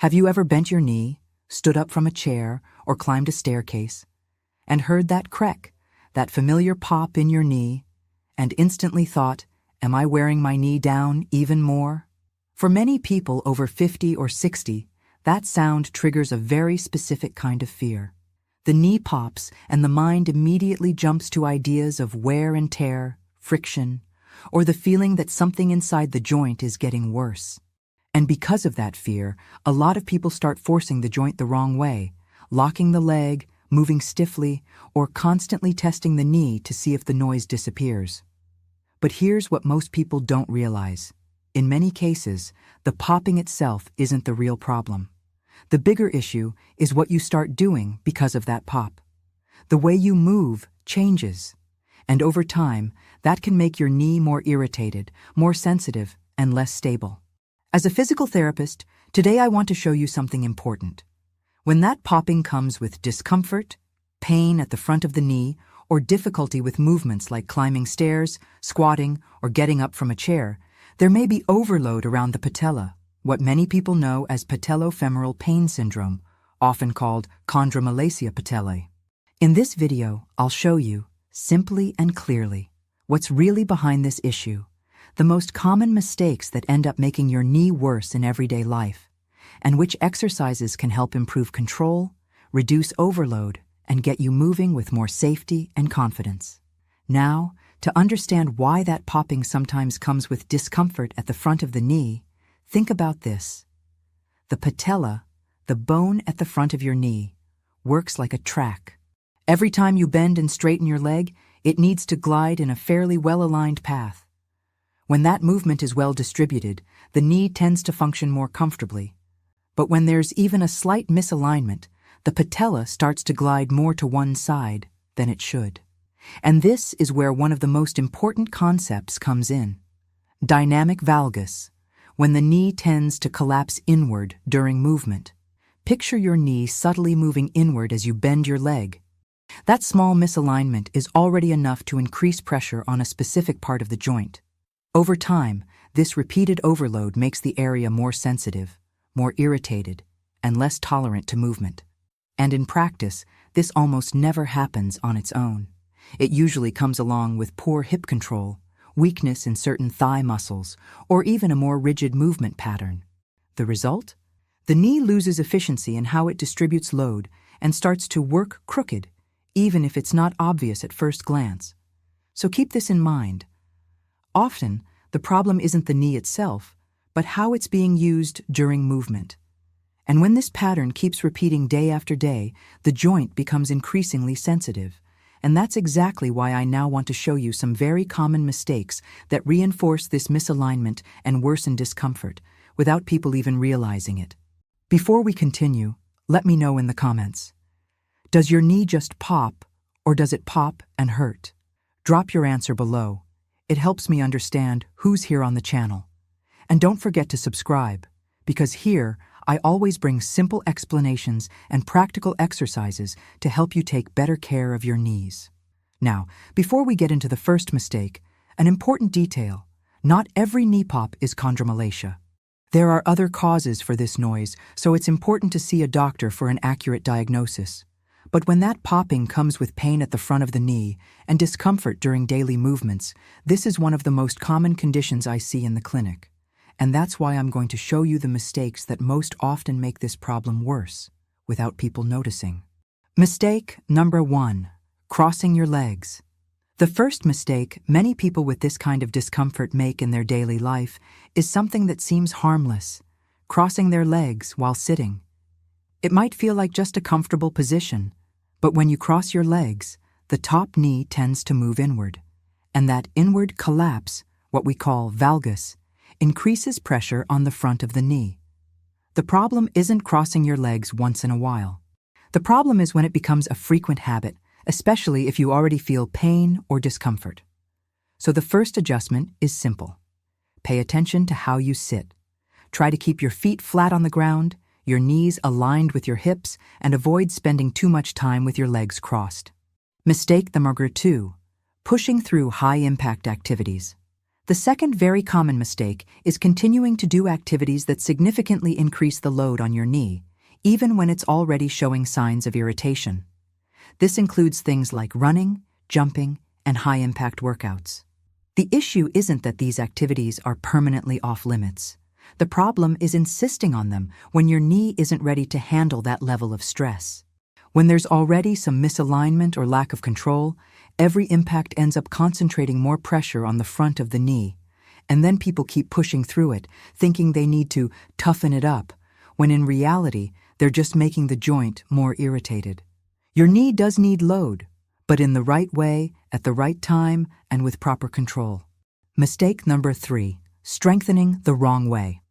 Have you ever bent your knee, stood up from a chair, or climbed a staircase, and heard that crack, that familiar pop in your knee, and instantly thought, am I wearing my knee down even more? For many people over 50 or 60, that sound triggers a very specific kind of fear. The knee pops and the mind immediately jumps to ideas of wear and tear, friction, or the feeling that something inside the joint is getting worse. And because of that fear, a lot of people start forcing the joint the wrong way, locking the leg, moving stiffly, or constantly testing the knee to see if the noise disappears. But here's what most people don't realize. In many cases, the popping itself isn't the real problem. The bigger issue is what you start doing because of that pop. The way you move changes, and over time, that can make your knee more irritated, more sensitive, and less stable. As a physical therapist, today I want to show you something important. When that popping comes with discomfort, pain at the front of the knee, or difficulty with movements like climbing stairs, squatting, or getting up from a chair, there may be overload around the patella, what many people know as patellofemoral pain syndrome, often called chondromalacia patellae. In this video, I'll show you, simply and clearly, what's really behind this issue, the most common mistakes that end up making your knee worse in everyday life, and which exercises can help improve control, reduce overload, and get you moving with more safety and confidence. Now, to understand why that popping sometimes comes with discomfort at the front of the knee, think about this. The patella, the bone at the front of your knee, works like a track. Every time you bend and straighten your leg, it needs to glide in a fairly well-aligned path. When that movement is well distributed, the knee tends to function more comfortably. But when there's even a slight misalignment, the patella starts to glide more to one side than it should. And this is where one of the most important concepts comes in. Dynamic valgus, when the knee tends to collapse inward during movement. Picture your knee subtly moving inward as you bend your leg. That small misalignment is already enough to increase pressure on a specific part of the joint. Over time, this repeated overload makes the area more sensitive, more irritated, and less tolerant to movement. And in practice, this almost never happens on its own. It usually comes along with poor hip control, weakness in certain thigh muscles, or even a more rigid movement pattern. The result? The knee loses efficiency in how it distributes load and starts to work crooked, even if it's not obvious at first glance. So keep this in mind. Often, the problem isn't the knee itself, but how it's being used during movement. And when this pattern keeps repeating day after day, the joint becomes increasingly sensitive. And that's exactly why I now want to show you some very common mistakes that reinforce this misalignment and worsen discomfort, without people even realizing it. Before we continue, let me know in the comments. Does your knee just pop, or does it pop and hurt? Drop your answer below. It helps me understand who's here on the channel. And don't forget to subscribe, because here, I always bring simple explanations and practical exercises to help you take better care of your knees. Now, before we get into the first mistake, an important detail: not every knee pop is chondromalacia. There are other causes for this noise, so it's important to see a doctor for an accurate diagnosis. But when that popping comes with pain at the front of the knee and discomfort during daily movements, this is one of the most common conditions I see in the clinic. And that's why I'm going to show you the mistakes that most often make this problem worse, without people noticing. Mistake number 1: crossing your legs. The first mistake many people with this kind of discomfort make in their daily life is something that seems harmless: crossing their legs while sitting. It might feel like just a comfortable position, but when you cross your legs, the top knee tends to move inward. And that inward collapse, what we call valgus, increases pressure on the front of the knee. The problem isn't crossing your legs once in a while. The problem is when it becomes a frequent habit, especially if you already feel pain or discomfort. So the first adjustment is simple. Pay attention to how you sit. Try to keep your feet flat on the ground, your knees aligned with your hips, and avoid spending too much time with your legs crossed. Mistake number 2: pushing through high-impact activities. The second very common mistake is continuing to do activities that significantly increase the load on your knee, even when it's already showing signs of irritation. This includes things like running, jumping, and high-impact workouts. The issue isn't that these activities are permanently off-limits. The problem is insisting on them when your knee isn't ready to handle that level of stress. When there's already some misalignment or lack of control, every impact ends up concentrating more pressure on the front of the knee, and then people keep pushing through it, thinking they need to toughen it up, when in reality, they're just making the joint more irritated. Your knee does need load, but in the right way, at the right time, and with proper control. Mistake number 3, strengthening the wrong way.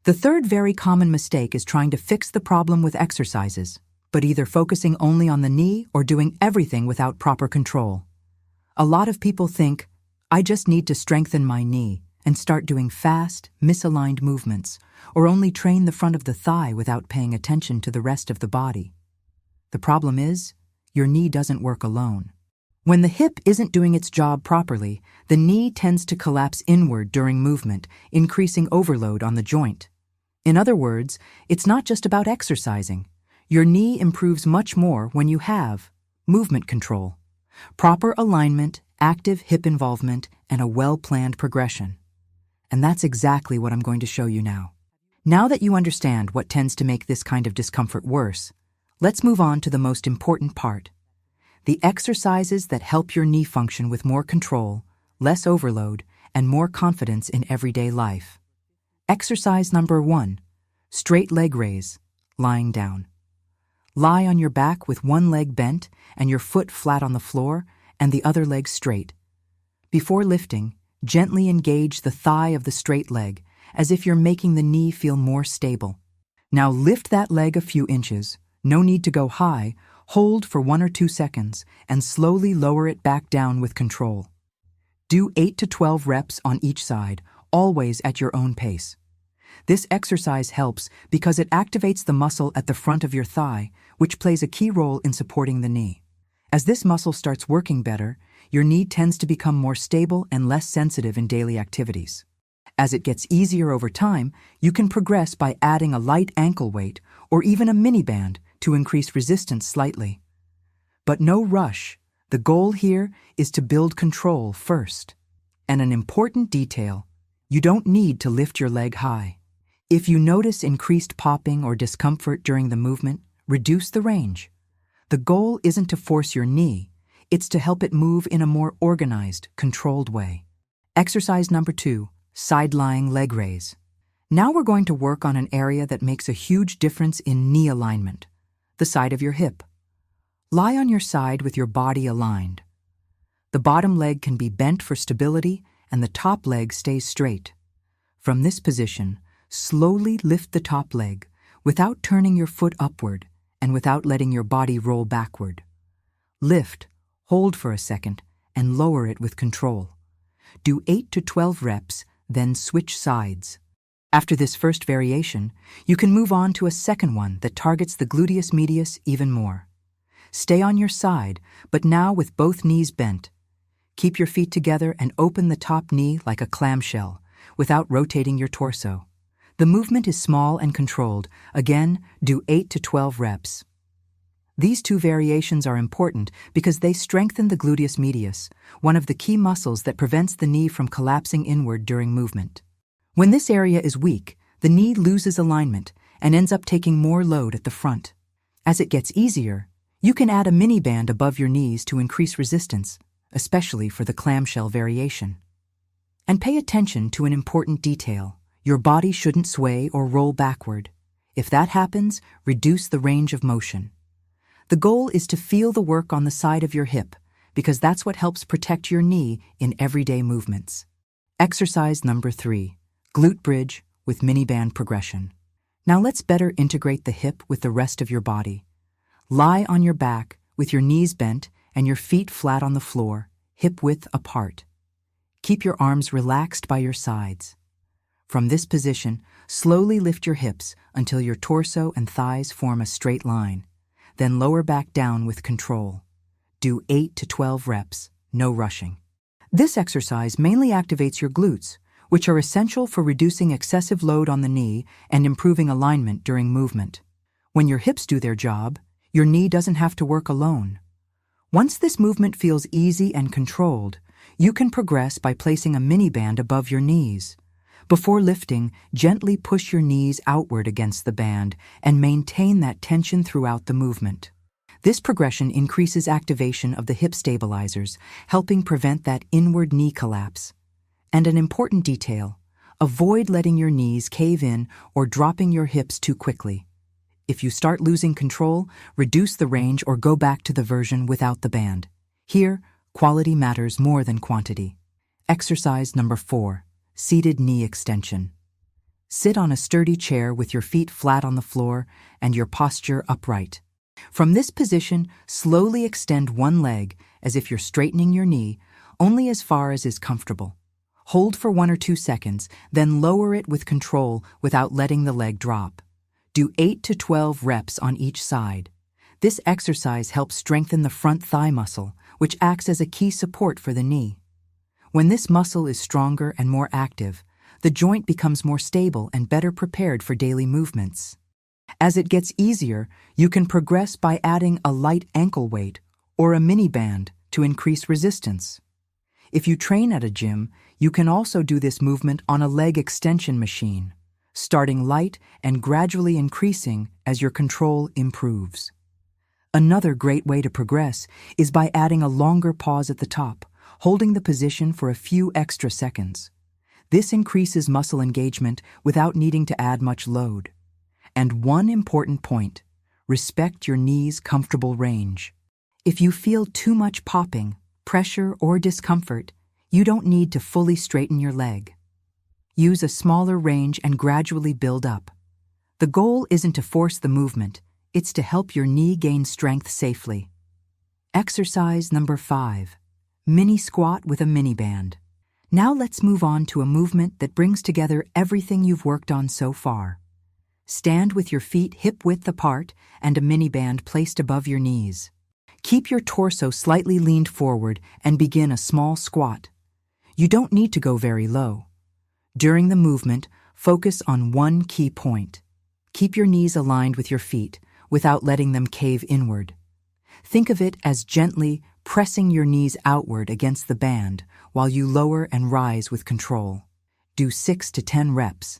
The third very common mistake is trying to fix the problem with exercises, but either focusing only on the knee or doing everything without proper control. A lot of people think, I just need to strengthen my knee and start doing fast, misaligned movements, or only train the front of the thigh without paying attention to the rest of the body. The problem is, your knee doesn't work alone. When the hip isn't doing its job properly, the knee tends to collapse inward during movement, increasing overload on the joint. In other words, it's not just about exercising. Your knee improves much more when you have movement control, proper alignment, active hip involvement, and a well-planned progression. And that's exactly what I'm going to show you now. Now that you understand what tends to make this kind of discomfort worse, let's move on to the most important part: the exercises that help your knee function with more control, less overload, and more confidence in everyday life. Exercise number 1, straight leg raise, lying down. Lie on your back with one leg bent and your foot flat on the floor and the other leg straight. Before lifting, gently engage the thigh of the straight leg as if you're making the knee feel more stable. Now lift that leg a few inches, no need to go high, hold for 1 or 2 seconds, and slowly lower it back down with control. Do 8 to 12 reps on each side, always at your own pace. This exercise helps because it activates the muscle at the front of your thigh, which plays a key role in supporting the knee. As this muscle starts working better, your knee tends to become more stable and less sensitive in daily activities. As it gets easier over time, you can progress by adding a light ankle weight or even a mini band to increase resistance slightly. But no rush. The goal here is to build control first. And an important detail, you don't need to lift your leg high. If you notice increased popping or discomfort during the movement, reduce the range. The goal isn't to force your knee, it's to help it move in a more organized, controlled way. Exercise number 2, side-lying leg raise. Now we're going to work on an area that makes a huge difference in knee alignment, the side of your hip. Lie on your side with your body aligned. The bottom leg can be bent for stability and the top leg stays straight. From this position, slowly lift the top leg without turning your foot upward and without letting your body roll backward. Lift, hold for a second, and lower it with control. Do 8 to 12 reps, then switch sides. After this first variation, you can move on to a second one that targets the gluteus medius even more. Stay on your side, but now with both knees bent. Keep your feet together and open the top knee like a clamshell, without rotating your torso. The movement is small and controlled. Again, do 8 to 12 reps. These 2 variations are important because they strengthen the gluteus medius, one of the key muscles that prevents the knee from collapsing inward during movement. When this area is weak, the knee loses alignment and ends up taking more load at the front. As it gets easier, you can add a mini band above your knees to increase resistance, especially for the clamshell variation. And pay attention to an important detail. Your body shouldn't sway or roll backward. If that happens, reduce the range of motion. The goal is to feel the work on the side of your hip, because that's what helps protect your knee in everyday movements. Exercise number 3, glute bridge with mini band progression. Now let's better integrate the hip with the rest of your body. Lie on your back with your knees bent and your feet flat on the floor, hip width apart. Keep your arms relaxed by your sides. From this position, slowly lift your hips until your torso and thighs form a straight line. Then lower back down with control. Do 8 to 12 reps, no rushing. This exercise mainly activates your glutes, which are essential for reducing excessive load on the knee and improving alignment during movement. When your hips do their job, your knee doesn't have to work alone. Once this movement feels easy and controlled, you can progress by placing a mini band above your knees. Before lifting, gently push your knees outward against the band and maintain that tension throughout the movement. This progression increases activation of the hip stabilizers, helping prevent that inward knee collapse. And an important detail, avoid letting your knees cave in or dropping your hips too quickly. If you start losing control, reduce the range or go back to the version without the band. Here, quality matters more than quantity. Exercise number 4, seated knee extension. Sit on a sturdy chair with your feet flat on the floor and your posture upright. From this position, slowly extend one leg as if you're straightening your knee, only as far as is comfortable. Hold for 1 or 2 seconds, then lower it with control without letting the leg drop. Do 8 to 12 reps on each side. This exercise helps strengthen the front thigh muscle, which acts as a key support for the knee. When this muscle is stronger and more active, the joint becomes more stable and better prepared for daily movements. As it gets easier, you can progress by adding a light ankle weight or a mini band to increase resistance. If you train at a gym, you can also do this movement on a leg extension machine, starting light and gradually increasing as your control improves. Another great way to progress is by adding a longer pause at the top, holding the position for a few extra seconds. This increases muscle engagement without needing to add much load. And one important point, respect your knee's comfortable range. If you feel too much popping, pressure, or discomfort, you don't need to fully straighten your leg. Use a smaller range and gradually build up. The goal isn't to force the movement, it's to help your knee gain strength safely. Exercise number 5, mini squat with a mini band. Now let's move on to a movement that brings together everything you've worked on so far. Stand with your feet hip-width apart and a mini band placed above your knees. Keep your torso slightly leaned forward and begin a small squat. You don't need to go very low. During the movement, focus on one key point. Keep your knees aligned with your feet without letting them cave inward. Think of it as gently pressing your knees outward against the band while you lower and rise with control. Do 6 to 10 reps.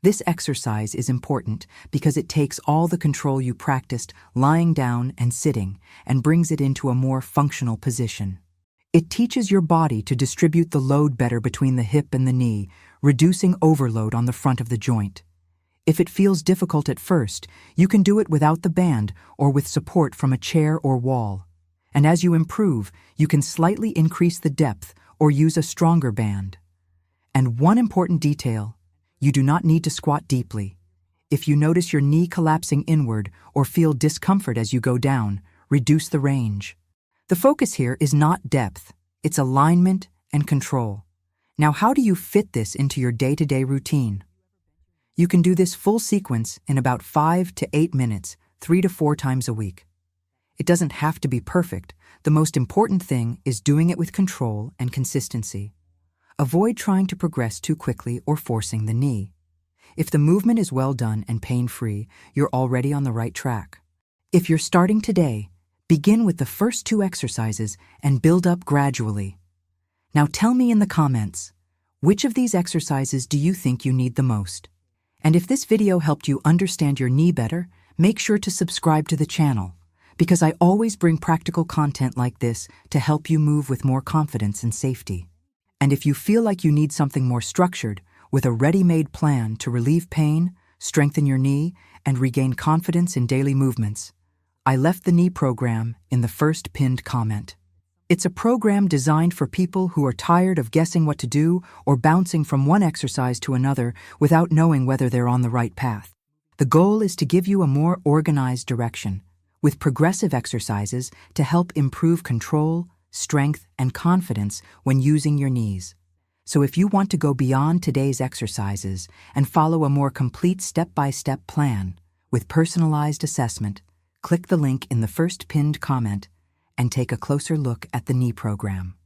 This exercise is important because it takes all the control you practiced lying down and sitting and brings it into a more functional position. It teaches your body to distribute the load better between the hip and the knee, reducing overload on the front of the joint. If it feels difficult at first, you can do it without the band or with support from a chair or wall. And as you improve, you can slightly increase the depth or use a stronger band. And one important detail, you do not need to squat deeply. If you notice your knee collapsing inward or feel discomfort as you go down, reduce the range. The focus here is not depth, it's alignment and control. Now, how do you fit this into your day-to-day routine? You can do this full sequence in about 5 to 8 minutes, 3 to 4 times a week. It doesn't have to be perfect. The most important thing is doing it with control and consistency. Avoid trying to progress too quickly or forcing the knee. If the movement is well done and pain-free, you're already on the right track. If you're starting today, begin with the first 2 exercises and build up gradually. Now tell me in the comments, which of these exercises do you think you need the most? And if this video helped you understand your knee better, make sure to subscribe to the channel, because I always bring practical content like this to help you move with more confidence and safety. And if you feel like you need something more structured, with a ready-made plan to relieve pain, strengthen your knee, and regain confidence in daily movements, I left the knee program in the first pinned comment. It's a program designed for people who are tired of guessing what to do or bouncing from one exercise to another without knowing whether they're on the right path. The goal is to give you a more organized direction, with progressive exercises to help improve control, strength, and confidence when using your knees. So if you want to go beyond today's exercises and follow a more complete step-by-step plan with personalized assessment, click the link in the first pinned comment and take a closer look at the knee program.